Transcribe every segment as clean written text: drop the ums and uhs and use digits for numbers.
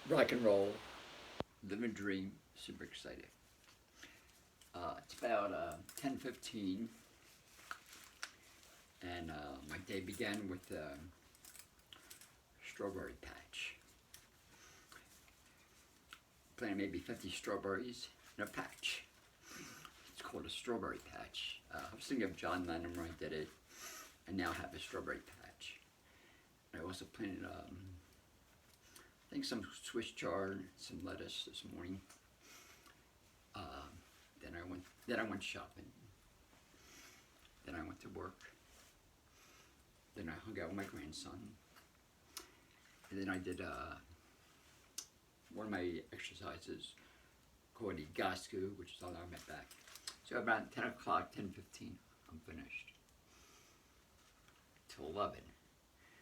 rock and roll, living dream, super excited. It's about 10:15, and my day began with strawberry patch. Planted maybe 50 strawberries in a patch. It's called a strawberry patch. I was thinking of John Lennon when I did it. I now have a strawberry patch. I also planted, I think some Swiss chard, some lettuce this morning. Then I went shopping. Then I went to work. Then I hung out with my grandson. And then I did one of my exercises called the Gasku, which is on my back. So about 10 o'clock, 10:15, I'm finished. Till 11,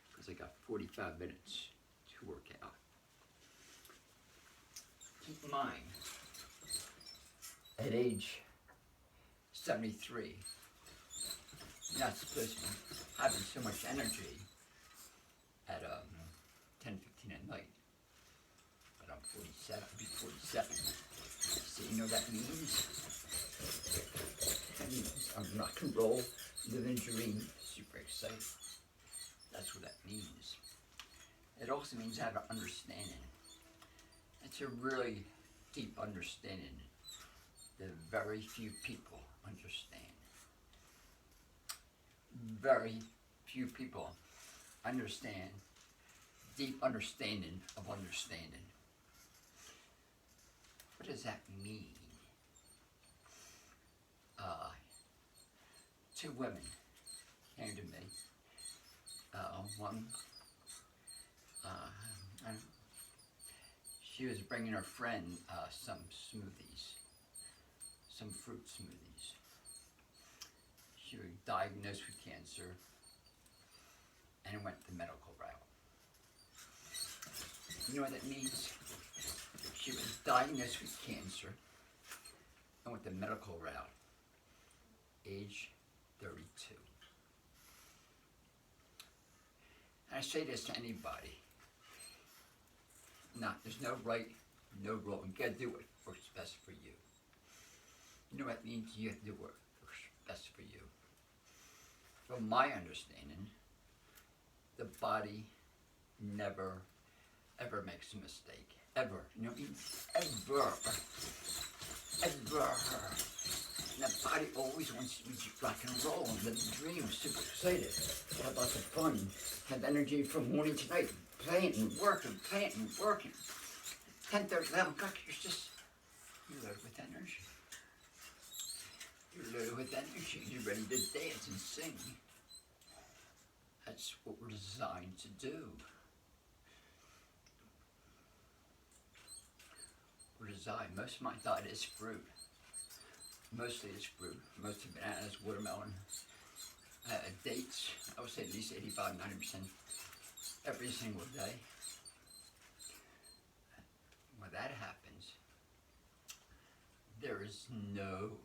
because I got 45 minutes to work out. Keep in mind, at age 73, you're not supposed to be having so much energy at 10:15 at night. But I'm 47, I'll be 47. So you know what that means? That means I'm rock and roll, living dream, super excited. That's what that means. It also means I have an understanding. It's a really deep understanding that very few people understand. Very few people understand deep understanding of understanding. What does that mean? Two women came to me. One, she was bringing her friend some smoothies, some fruit smoothies. She was diagnosed with cancer and went the medical route. You know what that means? She was diagnosed with cancer and went the medical route, age 32. And I say this to anybody. There's no right, no wrong. You gotta do what's best for you. You know what it means? You have to do what's best for you. From my understanding, the body never, ever makes a mistake. Ever. You know what I mean? Ever. Ever. And the body always wants to be rock and roll and live the dream, super excited. Have lots of fun. Have energy from morning to night. Playing and working, 10:30, 11 o'clock, you're loaded with energy. You're loaded with energy. You're ready to dance and sing. That's what we're designed to do. We're designed. Most of my diet is fruit. Mostly it's fruit. Mostly bananas, watermelon, dates. I would say at least 85, 90% every single day. When that happens, there is no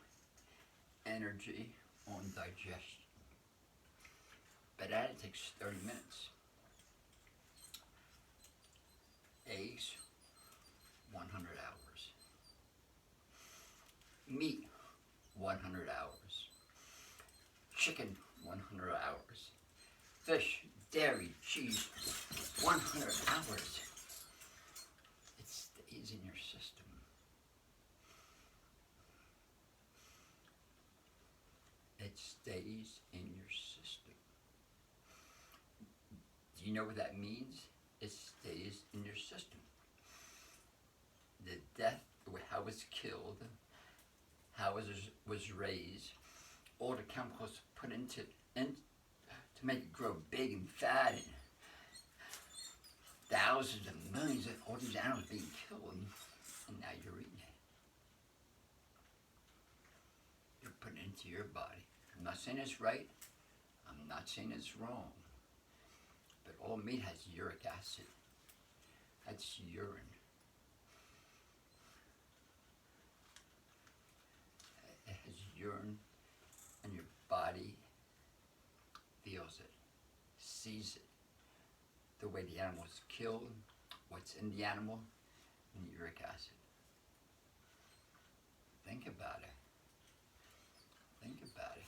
energy on digestion. But that takes 30 minutes. Eggs, 100 hours. Meat, 100 hours. Chicken, 100 hours. Fish, dairy, cheese, 100 hours. It stays in your system. It stays in your system. Do you know what that means? It stays in your system. The death, how it was killed, how it was raised, all the chemicals put into to make it grow big and fat, and thousands and millions of all these animals being killed, and now you're eating it. You're putting it into your body. I'm not saying it's right. I'm not saying it's wrong. But all meat has uric acid. That's urine. It has urine, and your body feels it, sees it. The way the animal is killed, what's in the animal, and uric acid. Think about it. Think about it.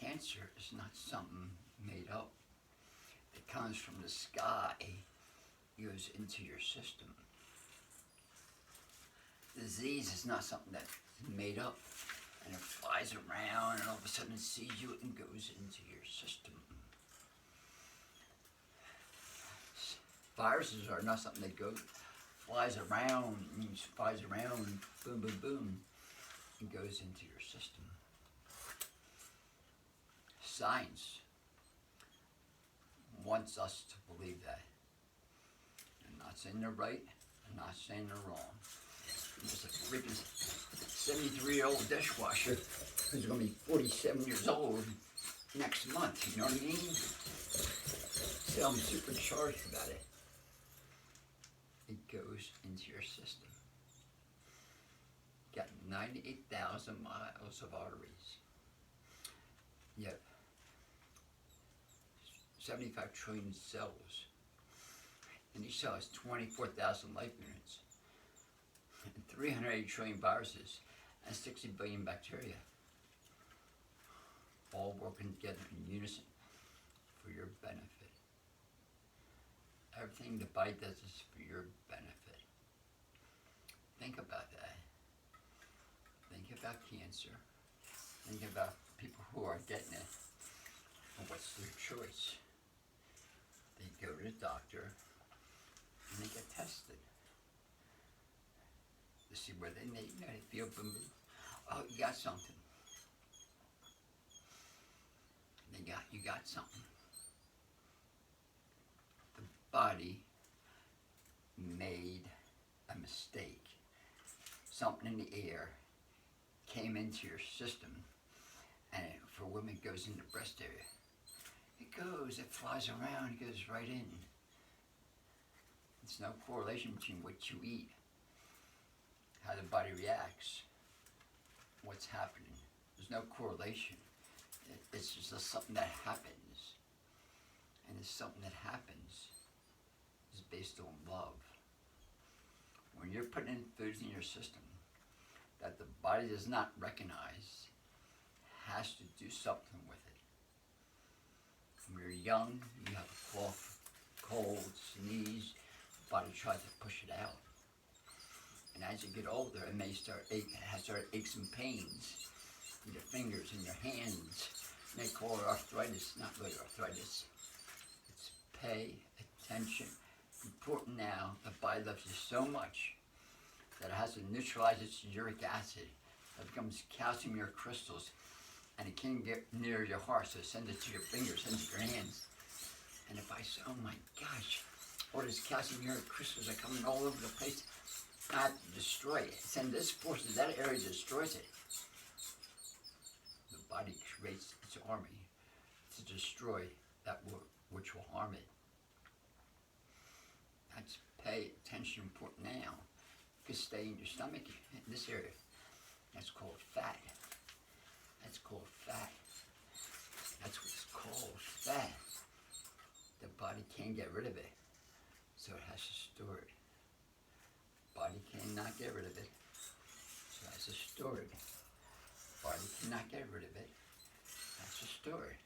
Cancer is not something made up. It comes from the sky, goes into your system. Disease is not something that's made up and it flies around and all of a sudden it sees you and goes into your system. Viruses are not something that flies around, boom, boom, boom, and goes into your system. Science wants us to believe that. I'm not saying they're right, I'm not saying they're wrong. There's a freaking 73-year-old dishwasher who's going to be 47 years old next month, you know what I mean? So I'm supercharged about it. It goes into your system. You got 98,000 miles of arteries. Yep. 75 trillion cells. And each cell has 24,000 life units. And 380 trillion viruses and 60 billion bacteria. All working together in unison for your benefit. Everything the body does is for your benefit. Think about that. Think about cancer. Think about people who are getting it. And what's their choice? They go to the doctor and they get tested to see where they feel boom, boom. Oh, you got something. You got something. The body made a mistake. Something in the air came into your system, and for women it goes in the breast area. It flies around, it goes right in. There's no correlation between what you eat, how the body reacts, what's happening. There's no correlation. It's just something that happens. And it's something that happens is based on love. When you're putting in foods in your system that the body does not recognize, has to do something with it. When you're young, you have a cough, cold, sneeze, the body tries to push it out. And as you get older, it may start aches and pains in your fingers and your hands. And they call it arthritis, not really arthritis. It's pay attention. Important now, the body loves you so much that it has to neutralize its uric acid. It becomes calcium uric crystals, and it can't get near your heart, so send it to your fingers, send it to your hands. And if I say, oh my gosh, all these calcium uric crystals are coming all over the place, I have to destroy it. Send this force to that area, destroys it. The body creates its army to destroy that which will harm it. That's pay attention important now. You can stay in your stomach, in this area. That's called fat. That's called fat. That's what it's called, fat. The body can't get rid of it, so it has to store it. Body cannot get rid of it, so it has to store it. Body cannot get rid of it, has to store it.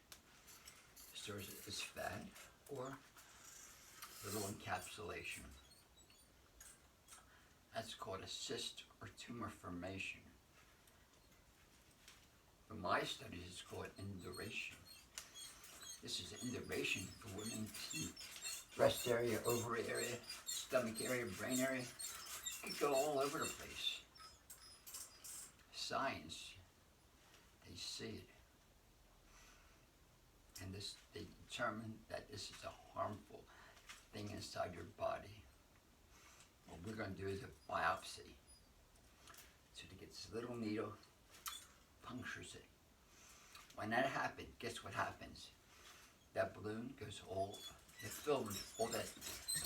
Stores it as fat or little encapsulation. That's called a cyst or tumor formation. For my studies, it's called induration. This is induration for women. Breast area, ovary area, stomach area, brain area. It could go all over the place. Science, they see it. And they determine that this is a harmful thing inside your body. What we're going to do is a biopsy. So to get this little needle, punctures it. When that happens, guess what happens? That balloon goes it's filled with all that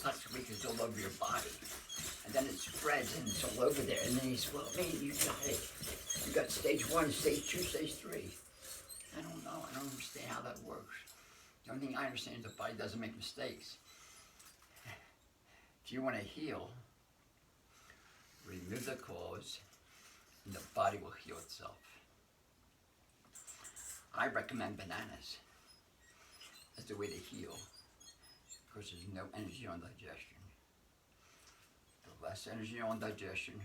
toxic goes all over your body. And then it spreads and it's all over there. And then you say, well, man, you got it. You got stage 1, stage 2, stage 3. I don't know. I don't understand how that works. The only thing I understand is the body doesn't make mistakes. If you want to heal, remove the cause, and the body will heal itself. I recommend bananas as the way to heal, because there's no energy on digestion. The less energy on digestion,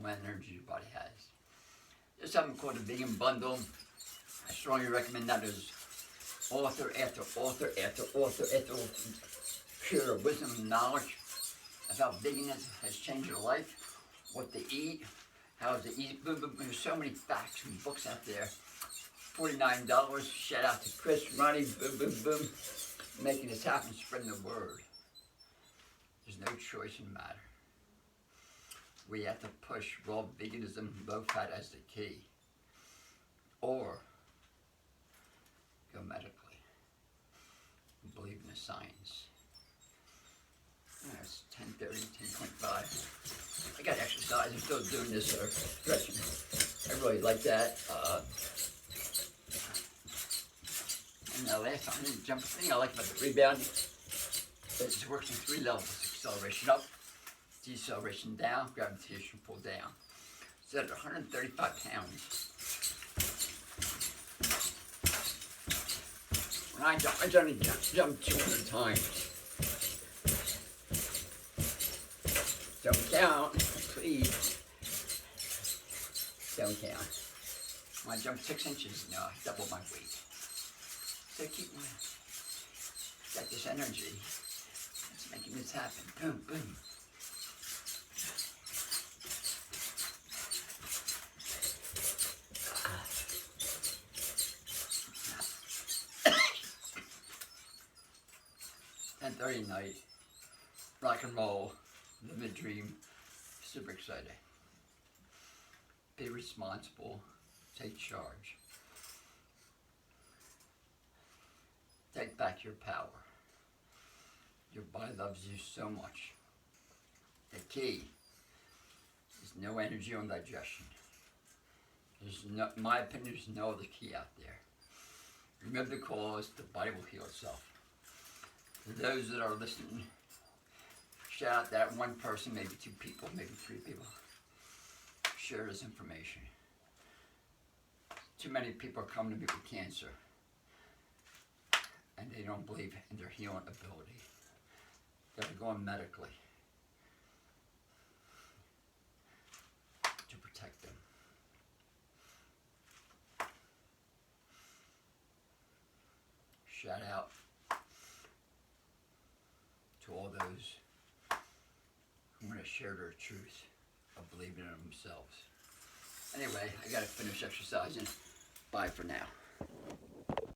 more energy your body has. There's something called the vegan bundle. I strongly recommend that. There's author after author after author after author, pure wisdom and knowledge about veganism has changed your life, what to eat, how to eat. Boom, boom. There's so many facts and books out there. $49. Shout out to Chris, Ronnie, boom, boom, boom, making this happen, spreading the word. There's no choice in the matter. We have to push raw veganism, low fat as the key, or go medically and believe in the science. It's 10:30, 10:25. I got exercise. I'm still doing this stretching. I really like that. And the last time I didn't jump. The thing I like about the rebound is it works in 3 levels: acceleration up, deceleration down, gravitation pull down. So at 135 pounds, when I jump 200 times. Don't count, please. Don't count. When I jump 6 inches, I double my weight. So keep got this energy. It's making this happen. Boom, boom. $10:30 night. Rock and roll. Live a dream. Super excited. Be responsible. Take charge. Take back your power. Your body loves you so much. The key is no energy on digestion. There's no, in my opinion, there's no other key out there. Remove the cause, the body will heal itself. For those that are listening, shout out that one person, maybe 2 people, maybe 3 people. Share this information. Too many people are coming to me with cancer, and they don't believe in their healing ability. They're going medically to protect them. Shout out to all those who want to share their truth of believing in themselves. Anyway, I gotta finish exercising. Bye for now.